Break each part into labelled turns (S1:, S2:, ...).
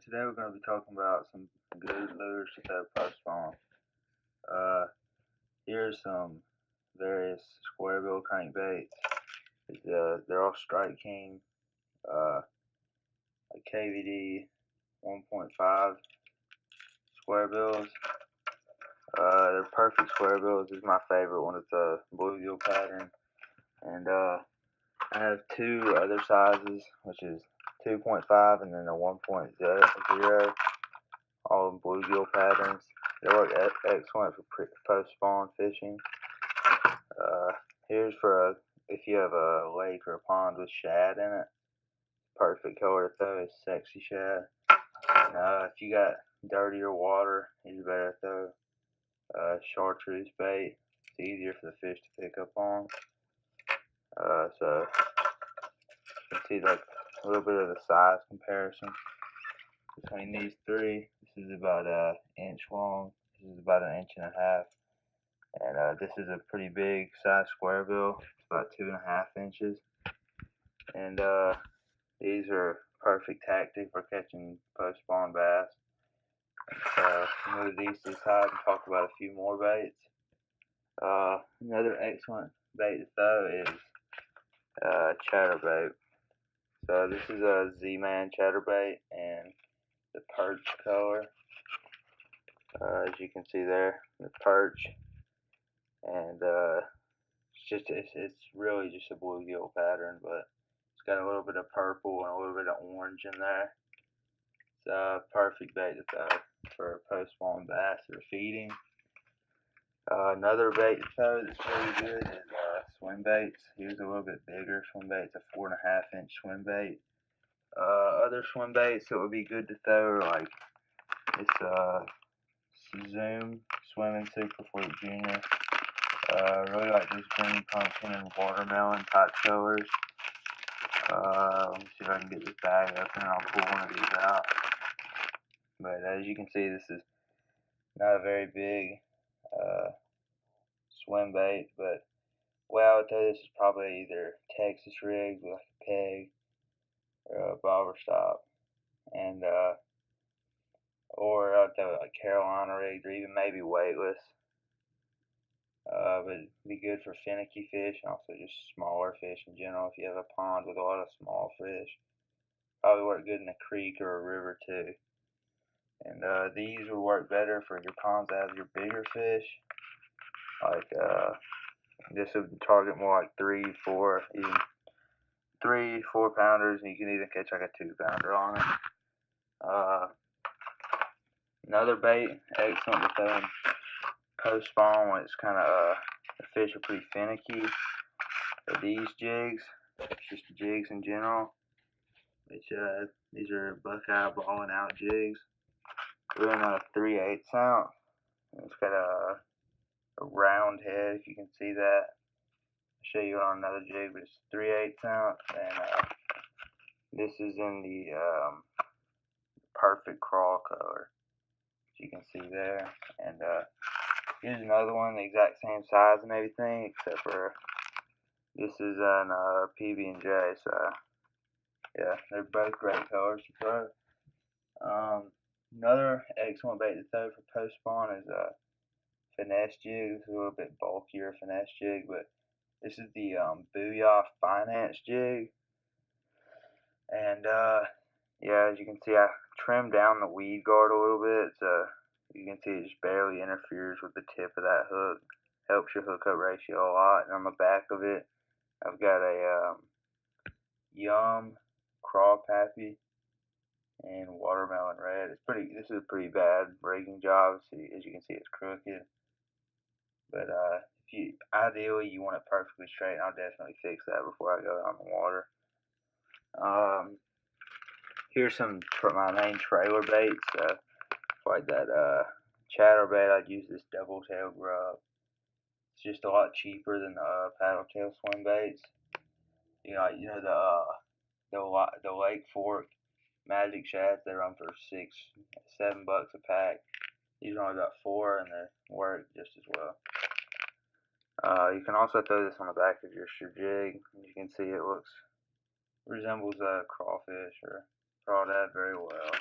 S1: today we're going to be talking about some good lures to throw post spawn. Here's some various square bill crankbaits. They're all Strike King, like KVD 1.5 square bills. They're perfect square bills. This is my favorite one. It's a bluegill pattern, and I have two other sizes, which is 2.5 and then a 1.0, all bluegill patterns. They work excellent for post spawn fishing. Here's for if you have a lake or a pond with shad in it. Perfect color to throw is Sexy Shad. If you got dirtier water, you better throw chartreuse bait. It's easier for the fish to pick up on. So you can see like a little bit of the size comparison between these three. This is about an inch long. This is about an inch and a half. And this is a pretty big size square bill. It's about 2.5 inches. And these are perfect tactic for catching post spawn bass. So move these to the side and talk about a few more baits. Another excellent bait to throw is Chatterbait. So this is a Zman Chatterbait and the Perch color. As you can see there, the Perch, and it's really just a bluegill pattern, but it's got a little bit of purple and a little bit of orange in there. It's a perfect bait to throw for post spawn bass or feeding. Another bait to throw that's really good is swim baits. Here's a little bit bigger swim bait. It's a 4.5 inch swim bait. Other swim baits that would be good to throw are like this Zoom Swimmin Super Fluke Junior. Really like this green pumpkin and watermelon type colors. Let me see if I can get this bag up and I'll pull one of these out. But as you can see, this is not a very big swim bait, but well, I would tell you this is probably either Texas rigged with like a peg or a bobber stop, and or I'd tell you like Carolina rigged or even maybe weightless. But it'd be good for finicky fish and also just smaller fish in general. If you have a pond with a lot of small fish, probably work good in a creek or a river too. And these will work better for your ponds that have your bigger fish. Like this would target more like 3, 4, even 3, 4 pounders, and you can even catch like a 2-pounder on it. Another bait, excellent to throw in post spawn when it's kind of the fish are pretty finicky. But these jigs, just jigs in general, which these are Buckeye Ballin out jigs. We're in a 3/8 ounce. It's got a round head, if you can see that. I'll show you on another jig, but it's 3/8 ounce, and this is in the perfect Craw color, as you can see there. And here's another one, the exact same size and everything, except for this is an PB&J. So yeah, they're both great colors to throw. Another excellent bait to throw for post spawn is a finesse jig. This is a little bit bulkier finesse jig, but this is the BOOYAH finance jig. And yeah, as you can see, I trimmed down the weed guard a little bit, so you can see it just barely interferes with the tip of that hook. Helps your hookup ratio a lot. And on the back of it, I've got a Yum Craw Pappy and watermelon red. This is a pretty bad rigging job. See, as you can see, it's crooked. But ideally you want it perfectly straight. I'll definitely fix that before I go out in the water. Here's some my main trailer baits. Like that Chatterbait, I'd use this double tail grub. It's just a lot cheaper than the paddle tail swim baits. You know the Lake Fork Magic Shads, they run for $6, $7 a pack. These are only got 4 and they work just as well. You can also throw this on the back of your jig. You can see it resembles a crawfish or crawdad very well.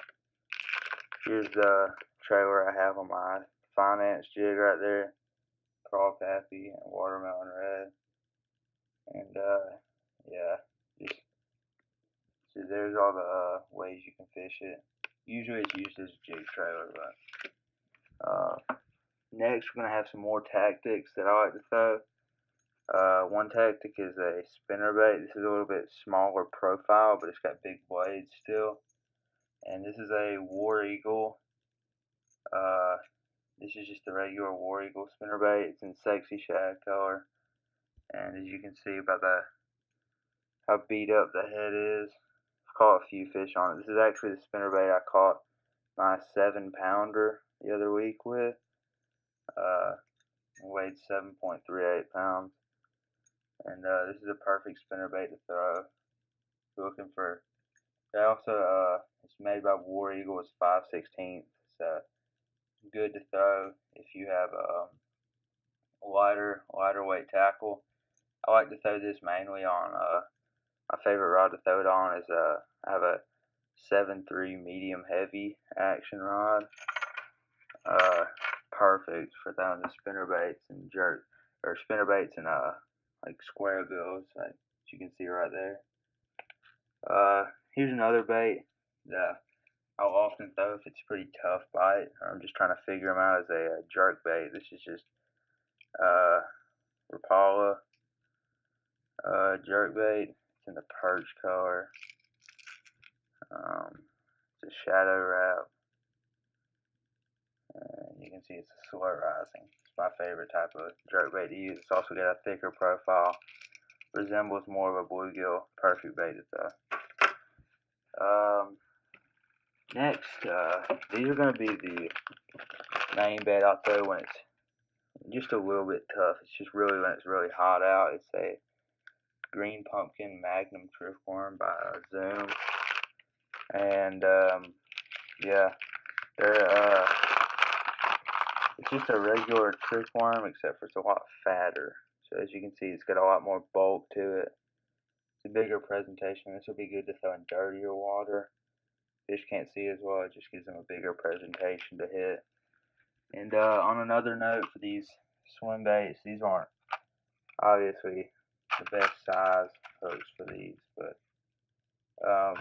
S1: Here's the trailer I have on my finance jig right there. Craw Pappy and Watermelon Red. And yeah, just so there's all the ways you can fish it. Usually it's used as a jig trailer, but next we're gonna have some more tactics that I like to throw. One tactic is a spinnerbait. This is a little bit smaller profile, but it's got big blades still. And this is a War Eagle. This is just a regular War Eagle spinnerbait. It's in sexy shad color. And as you can see by how beat up the head is, I've caught a few fish on it. This is actually the spinnerbait I caught my 7-pounder the other week with. It weighed 7.38 pounds. And this is a perfect spinnerbait to throw. If you're looking for, they also it's made by War Eagle. It's 5/16. So good to throw if you have a lighter weight tackle. I like to throw this mainly on my favorite rod to throw it on is I have a 7.3 medium heavy action rod. Perfect for throwing the spinnerbaits and spinnerbaits and like square bills, like you can see right there. Here's another bait that I'll often throw if it's a pretty tough bite, or I'm just trying to figure them out, as a jerk bait. This is just Rapala jerk bait. It's in the Perch color. It's a shadow wrap. And you can see it's a slow rising. It's my favorite type of jerk bait to use. It's also got a thicker profile. Resembles more of a bluegill. Perfect bait to throw. Next, these are going to be the main bait I'll throw when it's just a little bit tough. It's just really when it's really hot out. It's a green pumpkin Magnum driftworm by Zman. And yeah, it's just a regular driftworm, except for it's a lot fatter. So as you can see, it's got a lot more bulk to it. It's a bigger presentation. This will be good to throw in dirtier water. Fish can't see as well. It just gives them a bigger presentation to hit. And on another note, for these swim baits, these aren't obviously the best size hooks for these, but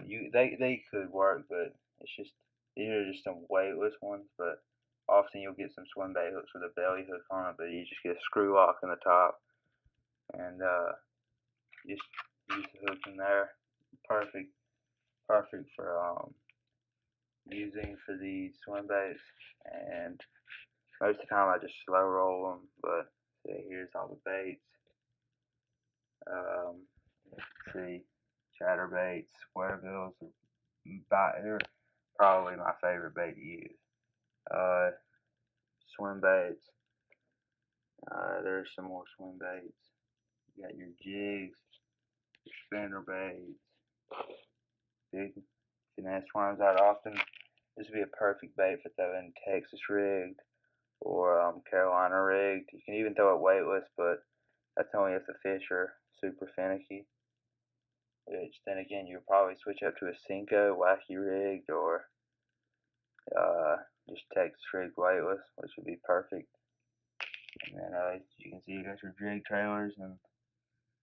S1: they could work, but it's just, these are just some weightless ones. But often you'll get some swim bait hooks with a belly hook on it, but you just get a screw lock in the top, and just use the hook in there. Perfect for using for these swim baits. And most of the time I just slow roll them, but see, here's all the baits. See, chatterbaits, square bills, they're probably my favorite bait to use. Swim baits. There's some more swim baits. You got your jigs, your spinner baits, big finesse worms out often. This would be a perfect bait for throwing Texas rigged or Carolina rigged. You can even throw it weightless, but that's only if the fish are super finicky. Which then again, you'll probably switch up to a Cinco wacky rigged, or just Texas rigged weightless, which would be perfect. And then as you can see, you got your jig trailers, and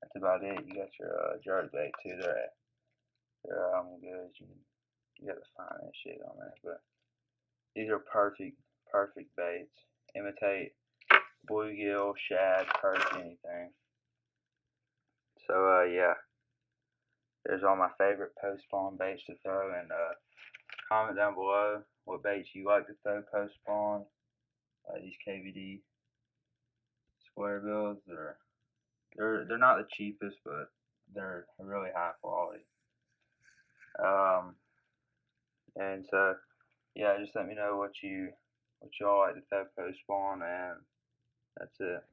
S1: that's about it. You got your jerk bait too. They're good. You got to find that shit on there, but these are perfect baits. Imitate bluegill, shad, perch, anything. So yeah, there's all my favorite post spawn baits to throw, and comment down below what baits you like to throw post spawn. These KVD square bills, they're not the cheapest, but they're really high quality. And so yeah, just let me know what y'all like to throw post spawn, and that's it.